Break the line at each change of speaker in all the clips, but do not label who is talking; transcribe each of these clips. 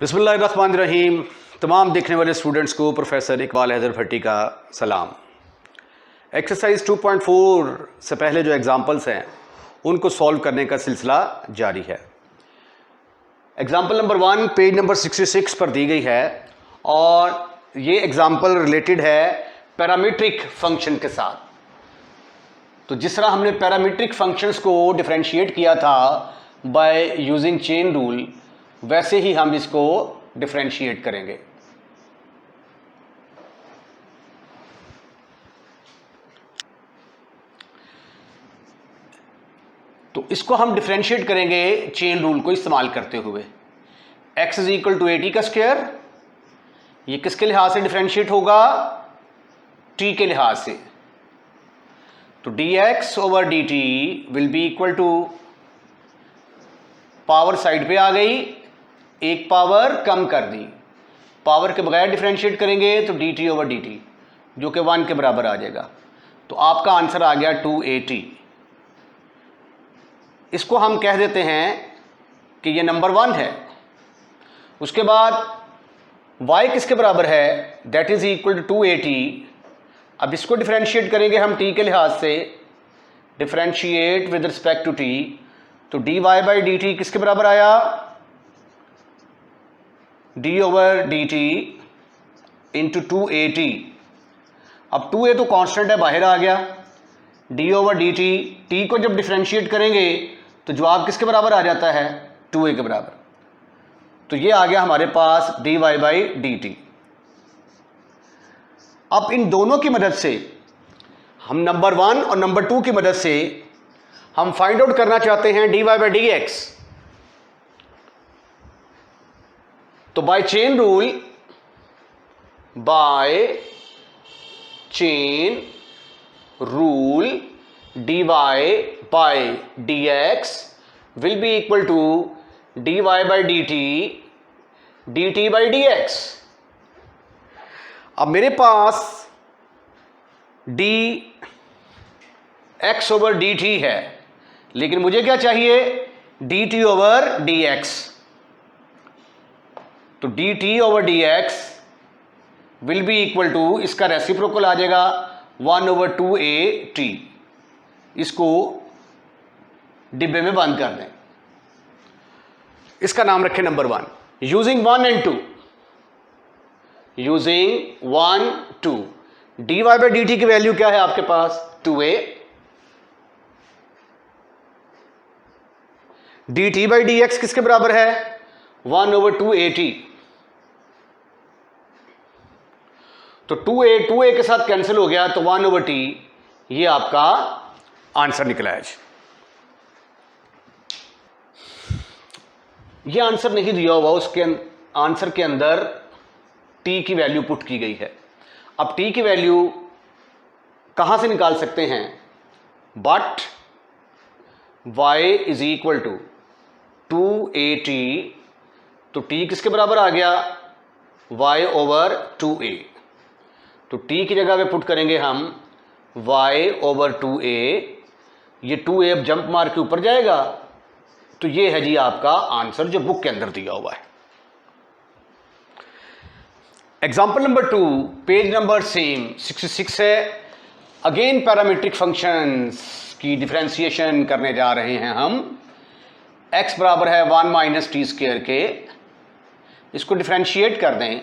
बिस्मिल्लाहिर्रहमानिर्रहीम। तमाम देखने वाले स्टूडेंट्स को प्रोफेसर इकबाल हैदर भट्टी का सलाम। एक्सरसाइज 2.4 से पहले जो एग्जाम्पल्स हैं उनको सॉल्व करने का सिलसिला जारी है। एग्जाम्पल नंबर 1 पेज नंबर 66 पर दी गई है और ये एग्जाम्पल रिलेटेड है पैरामीट्रिक फंक्शन के साथ। तो जिस तरह हमने पैरामीट्रिक फंक्शंस को डिफरेंशिएट किया था बाय यूजिंग चेन रूल, वैसे ही हम इसको डिफरेंशिएट करेंगे। तो इसको हम डिफरेंशिएट करेंगे चेन रूल को इस्तेमाल करते हुए। x is equal to AT का स्क्वायर, ये किसके लिहाज से डिफरेंशिएट होगा? t के लिहाज से। तो dx over dt will be equal to, power side पे आ गई, एक पावर कम कर दी, पावर के बगैर डिफरेंशिएट करेंगे तो dt ओवर dt जो कि 1 के बराबर आ जाएगा। तो आपका आंसर आ गया 2AT। इसको हम कह देते हैं कि ये नंबर 1 है। उसके बाद y किसके बराबर है? That is equal to 2AT। अब इसको डिफरेंशिएट करेंगे हम t के लिहाज से, differentiate with respect to t। तो dy बाई dt किसके बराबर आया? d over dt into 2AT। अब 2a तो कांस्टेंट है, बाहर आ गया। d ओवर dt, t को जब डिफरेंशिएट करेंगे तो जवाब किसके बराबर आ जाता है? 2a के बराबर। तो ये आ गया हमारे पास dy बाई dt। अब इन दोनों की मदद से हम नंबर 1 और नंबर 2 की मदद से हम फाइंड आउट करना चाहते हैं dy बाई dx। तो by chain rule, dy by dx will be equal to dy by dt by dx। अब मेरे पास dx ओवर dt है, लेकिन मुझे क्या चाहिए? dt over dx। तो dt over dx will be equal to, इसका रेसिप्रोकल आ जाएगा 1 ओवर 2AT। इसको डिब्बे में बंद कर दें। इसका नाम रखें number 1। Using 1 and 2, using 1 2, dy by dt की वैल्यू क्या है आपके पास? 2a। dt बाई dx किसके बराबर है? 1 ओवर 2AT। तो 2a के साथ कैंसिल हो गया, तो 1 ओवर t, ये आपका आंसर निकला है। ये आंसर नहीं दिया हुआ, उसके आंसर के अंदर t की वैल्यू पुट की गई है। अब t की वैल्यू कहां से निकाल सकते हैं? But y is equal to 2AT। तो t किसके बराबर आ गया? y over 2a। तो t की जगह पे पुट करेंगे हम y ओवर 2a। ये 2a अब जंप मार के ऊपर जाएगा। तो ये है जी आपका आंसर जो बुक के अंदर दिया हुआ है। Example number 2 page number same 66 है। अगेन पैरामीट्रिक फंक्शंस की डिफरेंशिएशन करने जा रहे हैं हम। x बराबर है 1 माइनस टी स्क्वायर के। इसको डिफरेंशिएट कर दें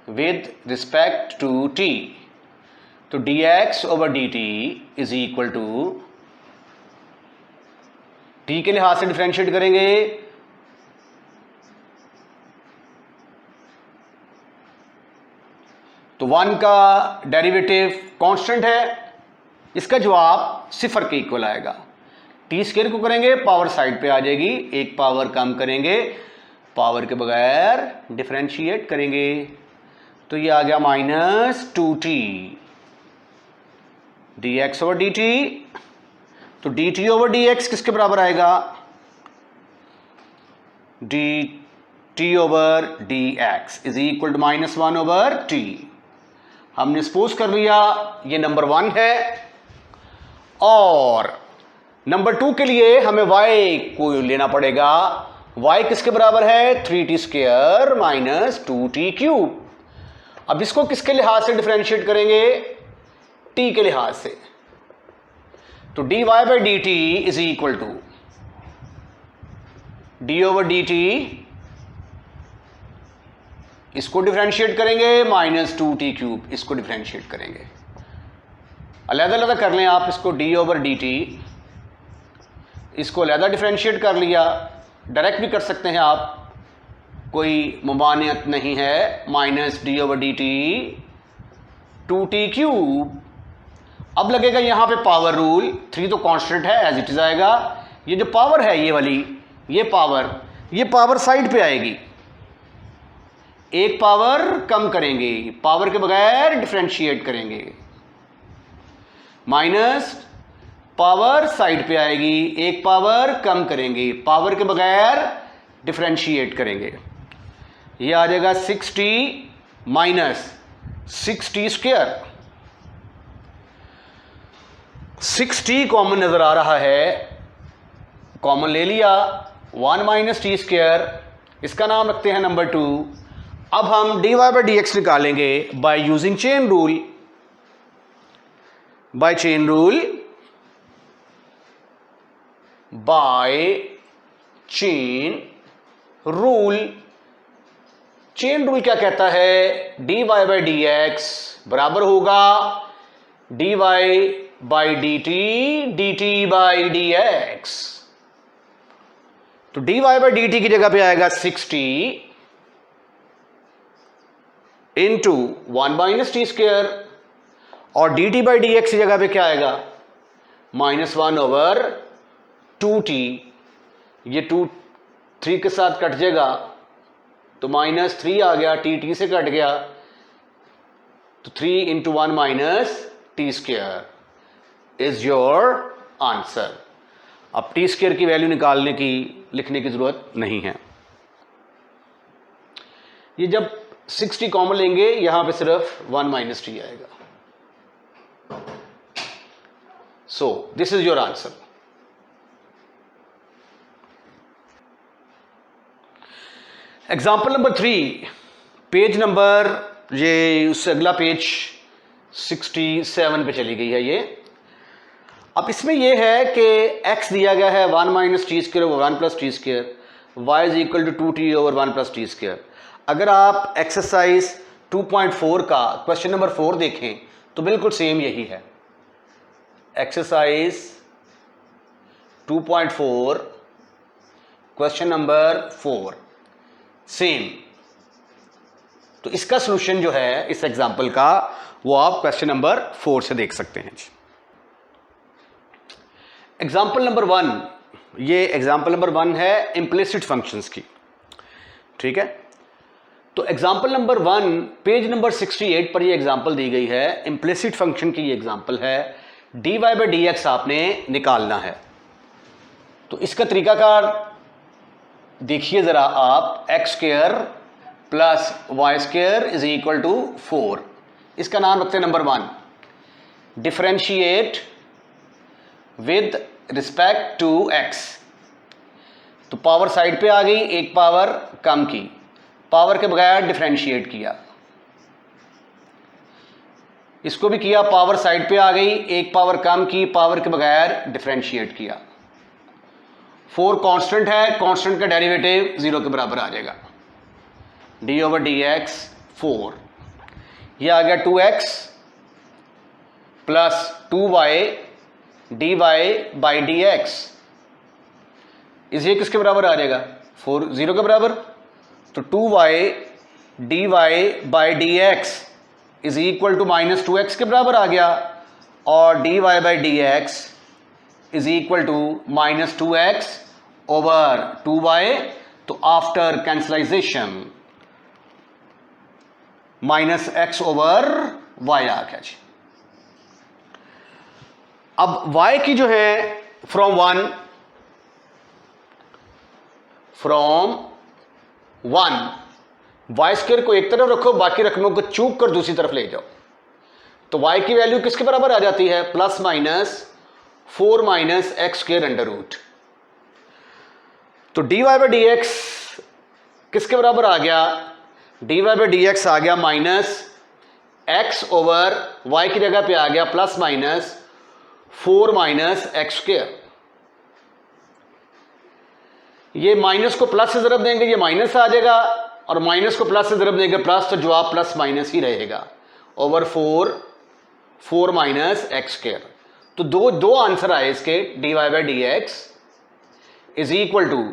विद रिस्पेक्ट टू t। तो dx over dt is equal to, t के लिहाज से डिफरेंशिएट करेंगे तो 1 का डेरिवेटिव कांस्टेंट है, इसका जवाब 0 के इक्वल आएगा। टी स्क्वायर को करेंगे, पावर साइड पे आ जाएगी, एक पावर कम करेंगे, पावर के बगैर डिफरेंशिएट करेंगे तो ये आ गया -2t dx ओवर dt। तो dt ओवर dx किसके बराबर आएगा? dt over dx is equal to -1 over t। हमने सपोज कर लिया ये नंबर 1 है और नंबर 2 के लिए हमें y को लेना पड़ेगा y किसके बराबर है 3t square minus 2t cube. अब इसको किसके लिहाज से डिफरेंशिएट करेंगे, t के लिहाज से। तो dy by d t is equal to d over d t, इसको डिफरेंशिएट करेंगे माइनस 2t क्यूब, इसको डिफरेंशिएट करेंगे। अलग अलग कर लें आप इसको, डी ओवर डी टी, इसको अलग डिफरेंशिएट कर लिया, डायरेक्ट भी कर सकते हैं आप, कोई मुमानियत नहीं है। Minus D over d T 2t cube. अब लगेगा यहां पे पावर रूल, 3 तो कांस्टेंट है, एज इट इज आएगा। ये जो पावर है ये वाली, ये पावर साइड पे आएगी, एक पावर कम करेंगे, पावर के बगैर डिफरेंशिएट करेंगे। माइनस पावर साइड पे आएगी, एक पावर कम करेंगे, पावर के बगैर डिफरेंशिएट करेंगे। ये आ जाएगा 6t minus 6t square. 6t common नजर आ रहा है, कॉमन ले लिया, 1 माइनस टी स्क्वायर, इसका नाम रखते हैं नंबर 2। अब हम dy बाई डी एक्स निकालेंगे by using chain rule. By chain rule, by chain rule. Chain rule क्या कहता है, dy बाई डी एक्स बराबर होगा dy by d t, d t by d x. तो dy बाई डी टी की जगह पे आएगा 6t into 1 minus t square, और d t by d x की जगह पे क्या आएगा -1 ओवर 2t। ये 2 3 के साथ कट जाएगा तो -3 आ गया, t से कट गया तो 3 into 1 minus t square is your answer. अब टी स्क्वायर की वैल्यू निकालने की, लिखने की जरूरत नहीं है। ये जब 6t कॉमन लेंगे यहां पे सिर्फ 1 माइनस टी आएगा। So this is your answer. Example number 3, page number, ये उससे अगला पेज 67 पे चली गई है ये। अब इसमें यह है कि x दिया गया है 1 minus t square over 1 plus t square, y is equal to 2t over 1 plus t square. अगर आप एक्सरसाइज 2.4 का क्वेश्चन नंबर 4 देखें तो बिल्कुल सेम यही है। Exercise 2.4 question number 4 same. तो इसका सॉल्यूशन जो है इस एग्जाम्पल का, वो आप क्वेश्चन नंबर 4 से देख सकते हैं जी। एग्जाम्पल नंबर 1, ये एग्जाम्पल नंबर 1 है इम्प्लिसिट फंक्शंस की, ठीक है। तो एग्जाम्पल नंबर 1 पेज नंबर 68 पर ये एग्जाम्पल दी गई है, इम्प्लिसिट फंक्शन की ये एग्जाम्पल है। dy बाई डी एक्स आपने निकालना है। तो इसका तरीकाकार देखिए ज़रा आप, x square plus y square is equal to 4। इसका नाम रखते हैं number 1, differentiate with respect to x। तो पावर साइड पे आ गई, एक पावर कम की, पावर के बगैर डिफरेंशिएट किया। इसको भी किया, पावर साइड पे आ गई, एक पावर कम की, पावर के बगैर डिफरेंशिएट किया। 4 कांस्टेंट है, कांस्टेंट का डेरिवेटिव 0 के बराबर आ जाएगा, डी ओवर डी एक्स 4। यह आ गया 2x plus 2y d y by d x, इस ये किसके बराबर आ जाएगा 4 0 के बराबर। तो 2y d y by d x is equal to -2x के बराबर आ गया, और d y by d x is equal to -2x over 2y। तो after cancelisation -x over y आ गया जी। अब y की जो है फ्रॉम 1 वाई स्क्वायर को एक तरफ रखो, बाकी रकमों को चूक कर दूसरी तरफ ले जाओ। तो y की वैल्यू किसके बराबर आ जाती है, +- 4 - x² अंडर रूट। तो dy बाई डी एक्स किसके बराबर आ गया? dy बाई डी एक्स आ गया माइनस एक्स ओवर वाई की जगह पे आ गया plus minus 4 minus x square. ये माइनस को प्लस से ज़रब देंगे, ये माइनस आ जाएगा, और माइनस को प्लस से ज़रब देंगे प्लस, तो जवाब प्लस माइनस ही रहेगा ओवर 4 माइनस एक्स स्क्वायर। तो दो आंसर आए इसके, dy by d x is equal to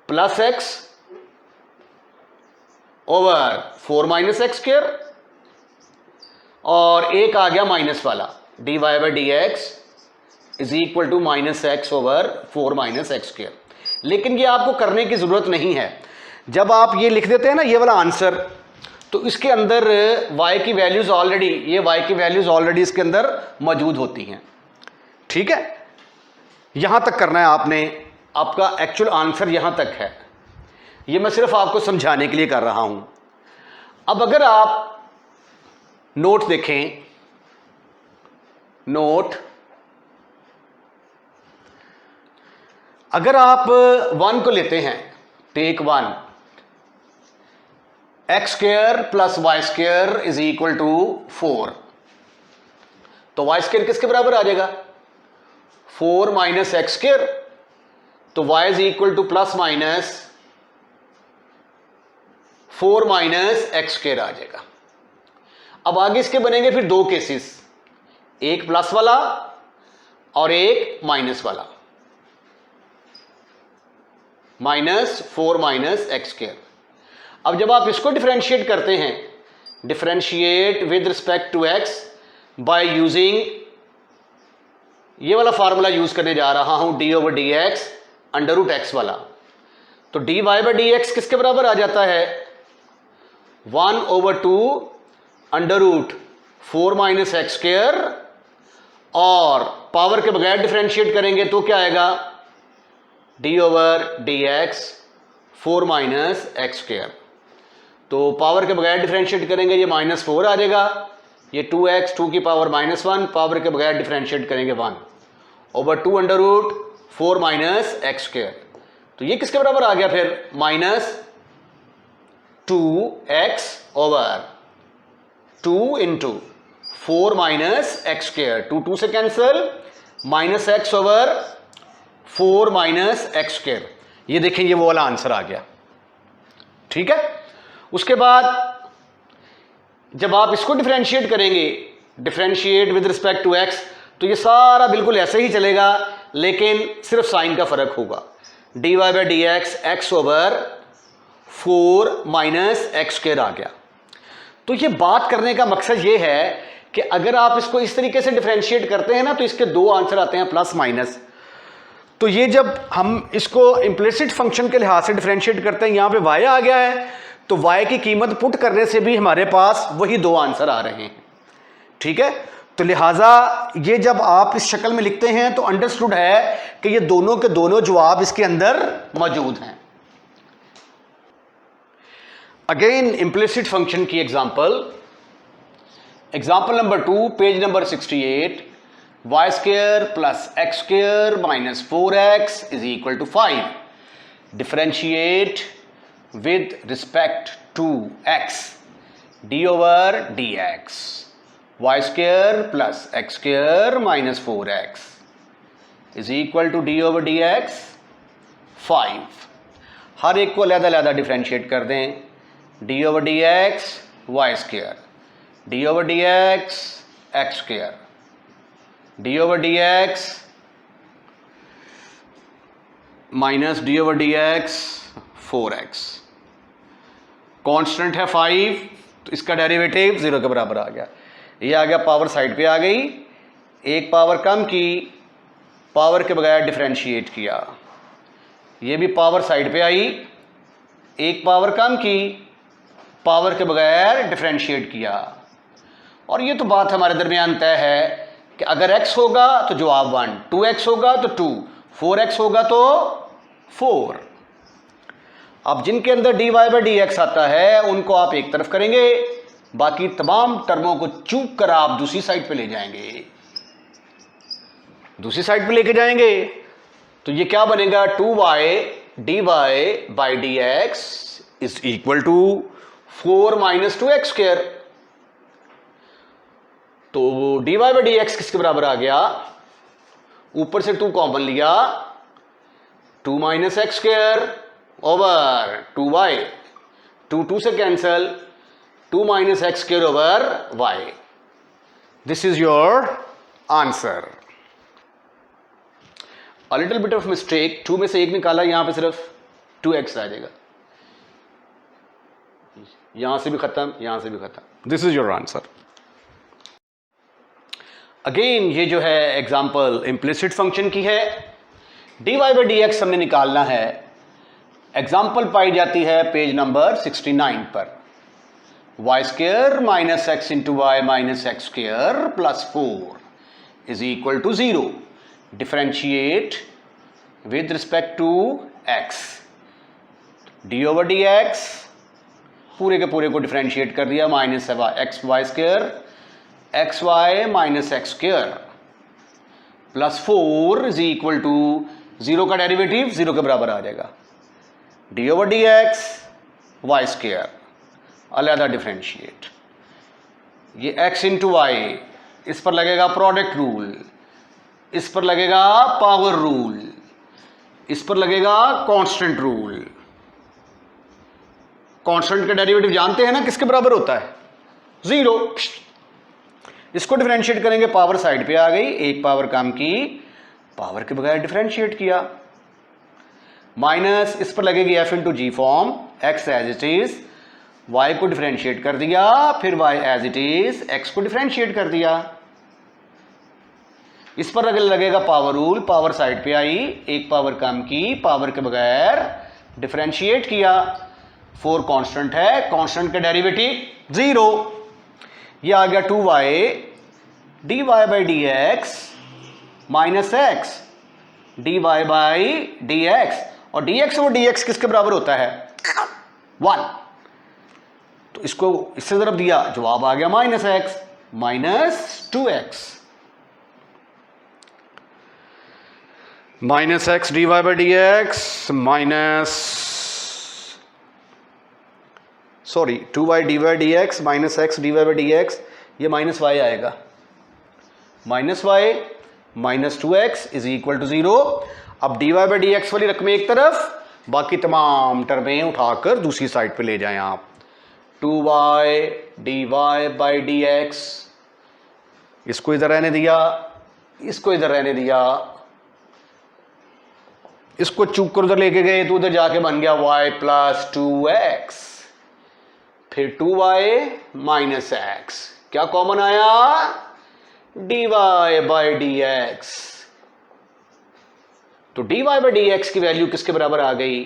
plus x over 4 minus x square, और एक आ गया माइनस वाला, dy by d x is equal to minus x over 4 minus x square. लेकिन ये आपको करने की ज़रूरत नहीं है। जब आप ये लिख देते हैं ना ये वाला आंसर, तो इसके अंदर y की वैल्यूज़ ऑलरेडी, ये y की वैल्यूज़ ऑलरेडी इसके अंदर मौजूद होती हैं। ठीक है, यहाँ तक करना है आपने, आपका एक्चुअल आंसर यहाँ तक है। ये मैं सिर्फ आपको समझाने के लिए कर रहा हूँ। अब अगर आप नोट देखें, नोट, अगर आप 1 को लेते हैं, take 1, x square plus y square is equal to 4, तो वाई स्क्वायर किसके बराबर आ जाएगा? 4 माइनस एक्स स्क्वायर, तो y is equal to plus minus 4 minus x square आ जाएगा। अब आगे इसके बनेंगे फिर दो केसेस, एक प्लस वाला और एक माइनस वाला, माइनस 4 माइनस एक्स स्क्वायर। अब जब आप इसको डिफरेंशिएट करते हैं, differentiate with respect to x by using, ये वाला फार्मूला यूज करने जा रहा हूं, d over d x under root x वाला, तो d y by d x किसके बराबर आ जाता है? 1 over 2 under root 4 minus x square, और पावर के बगैर डिफरेंशिएट करेंगे तो क्या आएगा? D over d x 4 minus x square. तो पावर के बगैर डिफरेंशिएट करेंगे, ये -4 आ जाएगा, ये 2x 2 की पावर -1, पावर के बगैर डिफरेंशिएट करेंगे 1 over 2 under root 4 minus x square. तो ये किसके बराबर आ गया फिर? -2x over 2 into 4 minus x square, 2 2 से cancel, minus x over 4 minus x square. ये देखें, ये वो वाला आंसर आ गया। ठीक है, उसके बाद जब आप इसको डिफरेंशिएट करेंगे, differentiate with respect to x, तो ये सारा बिल्कुल ऐसे ही चलेगा, लेकिन सिर्फ साइन का फर्क होगा। D y by d x x over 4 minus x square आ गया। तो ये बात करने का मकसद ये है कि अगर आप इसको इस तरीके से डिफरेंशिएट करते हैं ना, तो इसके दो आंसर आते हैं प्लस माइनस। तो ये जब हम इसको इम्प्लिसिट फंक्शन के लिहाज से डिफरेंशिएट करते हैं, यहाँ पे y आ गया है, तो y की कीमत पुट करने से भी हमारे पास वही दो आंसर आ रहे हैं। ठीक है, तो लिहाजा ये जब आप इस शक्ल में लिखते हैं तो अंडरस्टूड है कि ये दोनों के दोनों जवाब इसके अंदर मौजूद हैं। अगेन इम्प्लिसिट फंक्शन की example number 2, page number 68, y square plus x square minus 4x is equal to 5, differentiate with respect to x, d over d x, y square plus x square minus 4x is equal to d over d x 5। हर एक को अलग-अलग differentiate कर दें, d over d x y square, d over d x x square, d over d x minus D over d x 4x। Constant है 5, तो इसका derivative 0 के बराबर आ गया। ये आ गया, पावर साइड पे आ गई, एक पावर कम की, पावर के बगैर डिफरेंशिएट किया, ये भी पावर साइड पे आई, एक पावर कम की, पावर के बगैर डिफरेंशिएट किया। और ये तो बात हमारे दरमियान तय है कि अगर x होगा तो जवाब 1, 2x होगा तो 2, 4x होगा तो 4। अब जिनके अंदर dy बाई डी एक्स आता है उनको आप एक तरफ करेंगे, बाकी तमाम टर्मों को चूक कर आप दूसरी साइड पे ले जाएंगे, दूसरी साइड पे लेके जाएंगे। तो ये क्या बनेगा, 2y dy by d x is equal to 4 minus 2x square. तो dy बाई डी एक्स किसके बराबर आ गया, ऊपर से 2 कॉमन लिया, 2 minus x square over 2y, 2 से cancel, 2 minus x square over y। This is your answer. A little bit of mistake, 2 में से 1 निकाला, यहां पे सिर्फ 2x आ जाएगा, यहां से भी खत्म, यहां से भी खत्म। This is your answer. Again ये जो है एग्जांपल इम्प्लिसिट फंक्शन की है। dy बाई डी एक्स हमने निकालना है। एग्जांपल पाई जाती है पेज नंबर 69 पर। y square minus x into y minus x square plus 4 is equal to 0। Differentiate with respect to x। D over d x पूरे के पूरे को डिफरेंशिएट कर दिया, minus x y square x y minus x square plus 4 is equal to 0 का derivative 0 के बराबर आ जाएगा। D over d x y square अलहदा डिफरेंशिएट, ये x इंटू वाई, इस पर लगेगा प्रोडक्ट रूल, इस पर लगेगा पावर रूल, इस पर लगेगा कांस्टेंट रूल। कांस्टेंट का डेरिवेटिव जानते हैं ना किसके बराबर होता है, 0। इसको डिफरेंशिएट करेंगे, पावर साइड पे आ गई, एक पावर काम की, पावर के बगैर डिफरेंशिएट किया। माइनस इस पर लगेगी f into g form, x as it is, y को डिफरेंशिएट कर दिया, फिर y as it is, x को डिफरेंशिएट कर दिया। इस पर लगेगा पावर रूल, पावर साइड पे आई, एक पावर काम की, पावर के बगैर डिफरेंशिएट किया। 4 कांस्टेंट है, कांस्टेंट का डेरिवेटिव 0। ये आ गया 2y dy by d x minus x dy by d x, और dx और dx किसके बराबर होता है, 1। तो इसको इससे तरफ दिया, जवाब आ गया minus x, minus 2x। Minus x dy by d x minus, sorry 2y dy d x minus x dy by d x, ये माइनस y आएगा, minus y minus 2x is equal to 0। अब dy by d x वाली रकमें एक तरफ, बाकी तमाम टर्में उठाकर दूसरी साइड पे ले जाएं आप। 2y dy by d x, इसको इधर रहने दिया, इसको इधर रहने दिया, इसको चूक कर उधर लेके गए तो उधर जाके बन गया y प्लस 2x, फिर 2y माइनस एक्स, क्या कॉमन आया, dy बाई डी एक्स। तो dy बाई डी एक्स की वैल्यू किसके बराबर आ गई,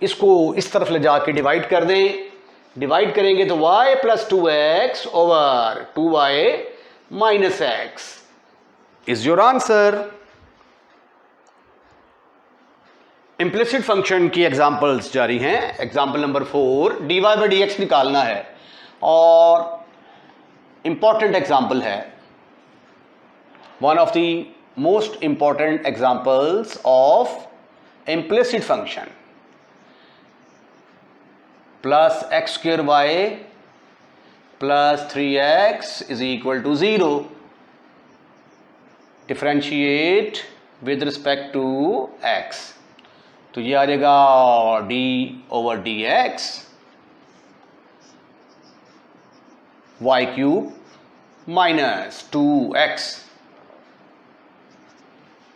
इसको इस तरफ ले जाके डिवाइड कर दें, डिवाइड करेंगे तो y plus 2x over 2y minus x is your answer. Implicit function की एग्जांपल्स जारी हैं। Example number 4, dy by d x निकालना है और इंपॉर्टेंट एग्जांपल है, one of the most important examples of implicit function. Plus x square y plus 3x is equal to 0। Differentiate with respect to x, तो ये आ जाएगा d over d x y cube minus 2x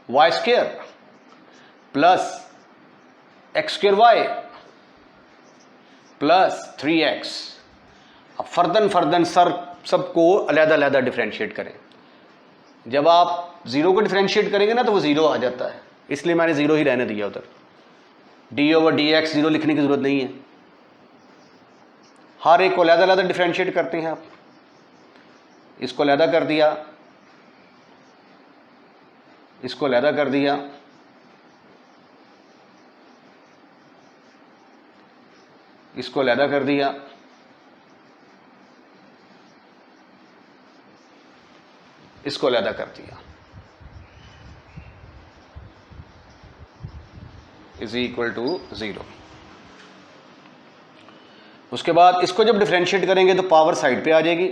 y square plus x square y plus 3x। अब further सबको अलहदा अलहदा differentiate करें। जब आप 0 को डिफरेंशिएट करेंगे ना तो वो 0 आ जाता है, इसलिए मैंने 0 ही रहने दिया उधर। डी ओवर डी एक्स 0 लिखने की जरूरत नहीं है, हर एक को अलहदा अलहदा डिफरेंशिएट करते हैं आप। इसको अलहदा कर दिया, इसको अलहदा कर दिया, इसको अलहदा कर दिया, इसको अलहदा कर दिया। Is equal to 0। उसके बाद इसको जब डिफरेंशिएट करेंगे तो पावर साइड पे आ जाएगी,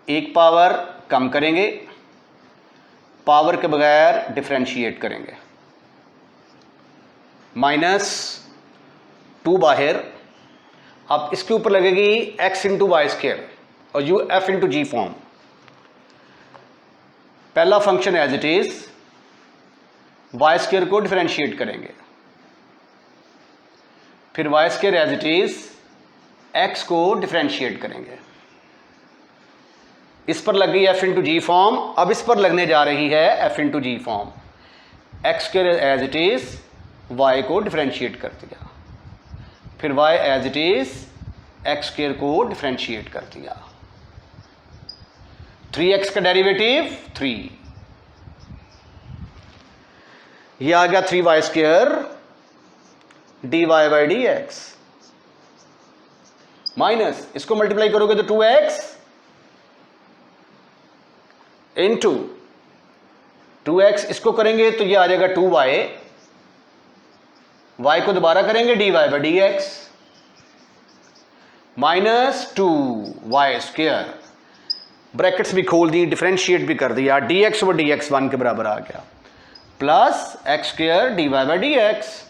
एक पावर कम करेंगे, पावर के बगैर डिफरेंशिएट करेंगे, -2 बाहर। अब इसके ऊपर लगेगी x इंटू वाई स्क्र और u f into g form. पहला function as it is, y square को डिफरेंशिएट करेंगे, फिर y square as it is x को डिफरेंशिएट करेंगे। इस पर लग गई f इंटू जी फॉर्म, अब इस पर लगने जा रही है f into g form. X square as it is y को डिफरेंशिएट कर दिया, फिर y as it is x square को डिफरेंशिएट कर दिया। 3x का डेरिवेटिव 3, ये आ गया 3y square dy by d x, minus इसको मल्टीप्लाई करोगे तो 2x इंटू 2x, इसको करेंगे तो ये आ जाएगा 2y, y को दोबारा करेंगे dy by d x -2y square, brackets भी खोल दी, डिफरेंशिएट भी कर दिया, dx व dx 1 के बराबर आ गया, plus x square dy by d x,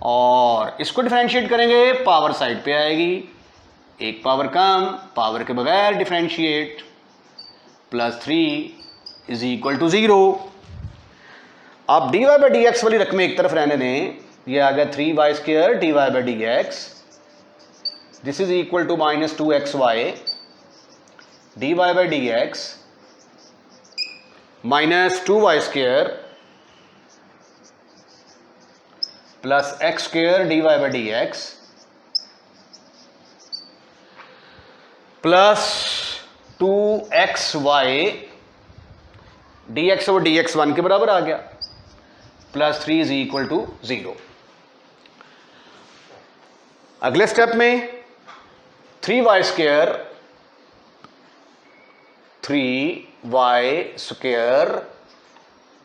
और इसको डिफरेंशिएट करेंगे पावर साइड पे आएगी, एक पावर कम, पावर के बगैर डिफरेंशिएट, +3 इज इक्वल टू 0। अब dy बाई डी एक्स वाली रकमें एक तरफ रहने दें, ये आ गया 3y square dy by d x, this is equal to -2xy dy by d x -2y square plus x square dy by d x plus 2xy dx और dx 1 के बराबर आ गया, +3 इज इक्वल टू 0। अगले step में 3y square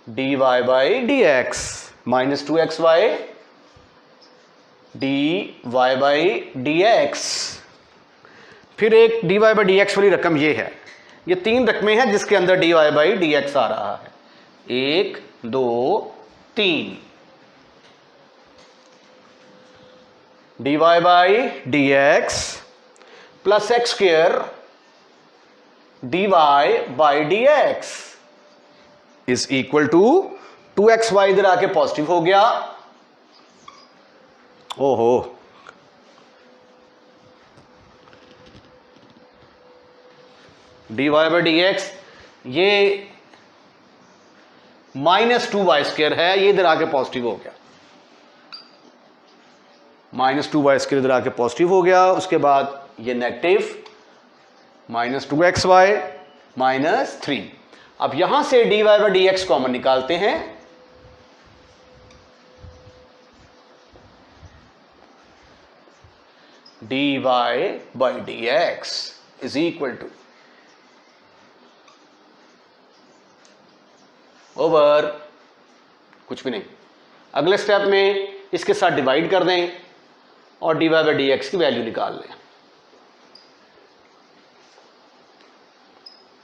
dy by d x -2xy dy by d x, फिर एक dy by d x वाली रकम ये है। ये 3 रकमें हैं जिसके अंदर dy बाई डी एक्स आ रहा है, 1 2 3, dy by d x plus x square dy by d x is equal to 2xy, इधर आके पॉजिटिव हो गया, ओहो dy बाई डी एक्स ये -2y स्क्र है, ये इधर आके पॉजिटिव हो गया, -2y स्क्र इधर आके पॉजिटिव हो गया, उसके बाद ये नेगेटिव -2xy -3। अब यहां से dy by d x common निकालते हैं, dy by d x is equal to over कुछ भी नहीं। अगले स्टेप में इसके साथ डिवाइड कर दें और dy बाई डी एक्स की वैल्यू निकाल लें,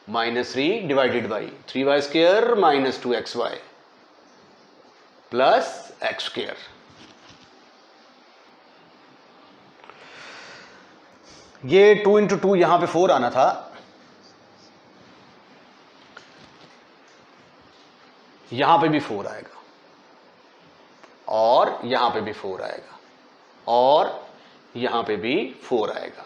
-3 divided by 3y square -2xy plus x square. ये 2 इंटू 2 यहां पे 4 आना था, यहां पे भी 4 आएगा और यहां पे भी 4 आएगा और यहां पे भी 4 आएगा।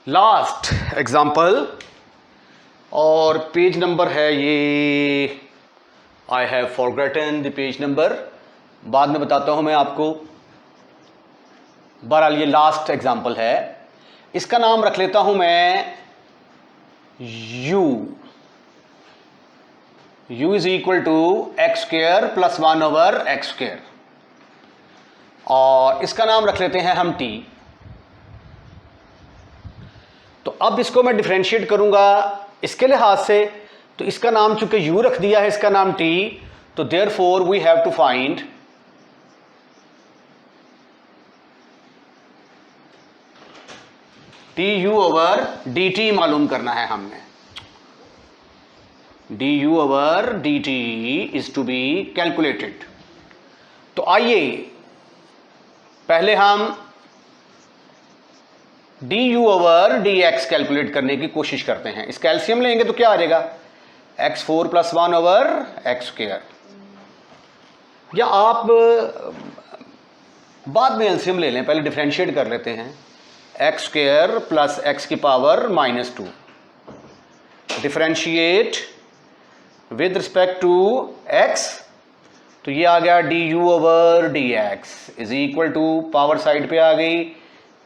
लास्ट एग्जाम्पल, और पेज नंबर है ये, I have forgotten the page number, बाद में बताता हूं मैं आपको। बहरहाल ये लास्ट एग्जाम्पल है, इसका नाम रख लेता हूं मैं u is equal to x square plus 1 over x square, और इसका नाम रख लेते हैं हम t। तो अब इसको मैं डिफरेंशिएट करूंगा इसके लिहाज से तो इसका नाम चूंकि u रख दिया है, इसका नाम t, तो therefore we have to find du over dt मालूम करना है हमने। du over dt is to be calculated. तो आइए पहले हम du ओवर dx कैलकुलेट करने की कोशिश करते हैं। इसका एलसीएम लेंगे तो क्या आ जाएगा, x4 + 1 ओवर x²। या आप बाद में एलसीएम ले लें, पहले डिफरेंशिएट कर लेते हैं। x² + x⁻², differentiate with respect to x, तो ये आ गया du over dx is equal to, power side पे आ गई,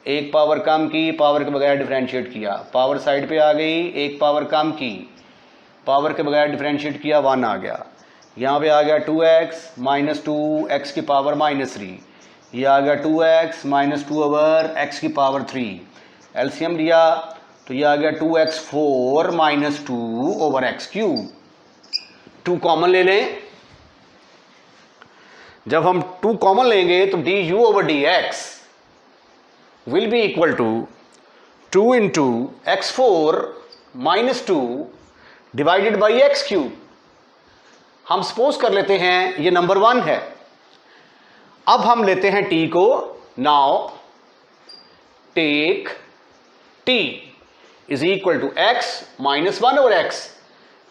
एक पावर कम की, पावर के बगैर डिफरेंशिएट किया, पावर साइड पे आ गई, एक पावर कम की, पावर के बगैर डिफरेंशिएट किया, 1 आ गया। यहाँ पे आ गया 2x - 2 x⁻3, ये आ गया 2x - 2 ओवर x⁻3। एलसीएम लिया तो ये आ गया 2x4 - 2 ओवर x³। 2 कॉमन ले लें। जब हम 2 कॉमन लेंगे तो du over dx will be equal to 2 × x4 - 2 divided by x³। हम सपोज कर लेते हैं ये नंबर 1 है। अब हम लेते हैं t को। Now take t is equal to x - 1 over x।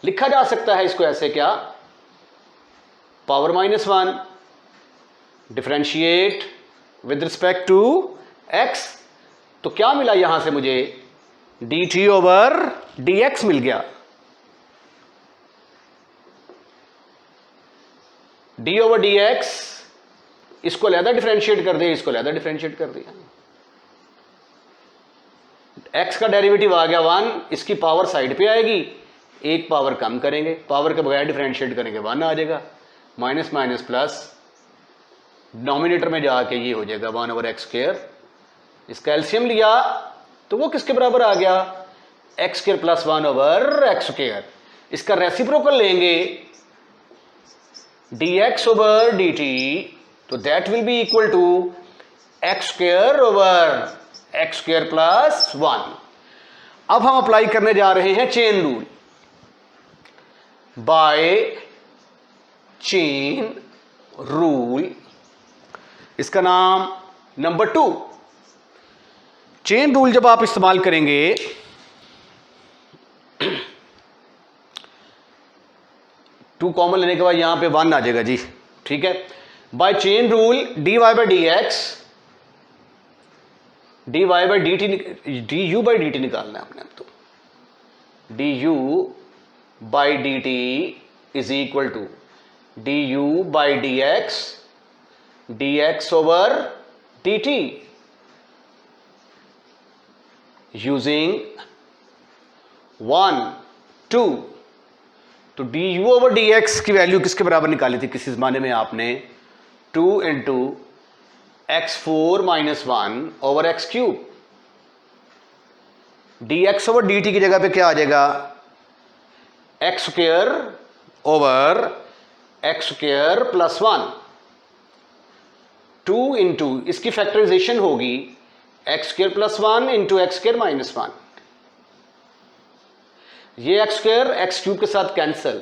लिखा जा सकता है इसको ऐसे, क्या, power -1, differentiate with respect to x। तो क्या मिला यहां से मुझे, dt ओवर dx मिल गया। d ओवर dx, इसको अलहदा डिफरेंशिएट कर दिया, इसको अलहदा डिफरेंशिएट कर दिया। x का डेरिवेटिव आ गया 1, इसकी पावर साइड पे आएगी, एक पावर कम करेंगे, पावर के बगैर डिफरेंशिएट करेंगे, 1 आ जाएगा, माइनस माइनस प्लस, डिनोमिनेटर में जाके ये हो जाएगा 1 ओवर x²। इसका एलसीएम लिया तो वो किसके बराबर आ गया, x² + 1 ओवर x²। इसका रेसिप्रोकल लेंगे dx ओवर dt, तो that will be equal to x² over x² + 1। अब हम अप्लाई करने जा रहे हैं chain rule. By chain rule, इसका नाम नंबर 2। चेन रूल जब आप इस्तेमाल करेंगे, टू कॉमन लेने के बाद यहां पे 1 आ जाएगा जी, ठीक है। By chain rule dy by dx, du by dt निकालना है अपने आप। तो du by dt is equal to du by dx over dt using 1 2। तो du ओवर dx की वैल्यू किसके बराबर निकाली थी किसी जमाने में आपने, 2 × x4 - 1 over x³। dx over dt की जगह पे क्या आ जाएगा, x² ओवर x² + 1, 2 × इसकी फैक्टराइजेशन होगी x² + 1 × x² - 1। ये x² x³ के साथ कैंसल,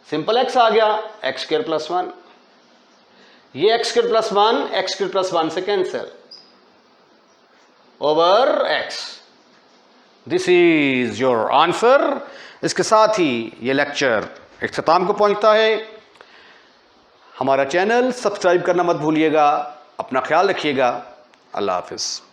सिंपल x आ गया, x² + 1। ये x² + 1 x² + 1 से cancel over x। This is your answer. इसके साथ ही ये लेक्चर इख्तिताम को पहुंचता है। हमारा चैनल सब्सक्राइब करना मत भूलिएगा। अपना ख्याल रखिएगा। अल्लाह हाफिज़।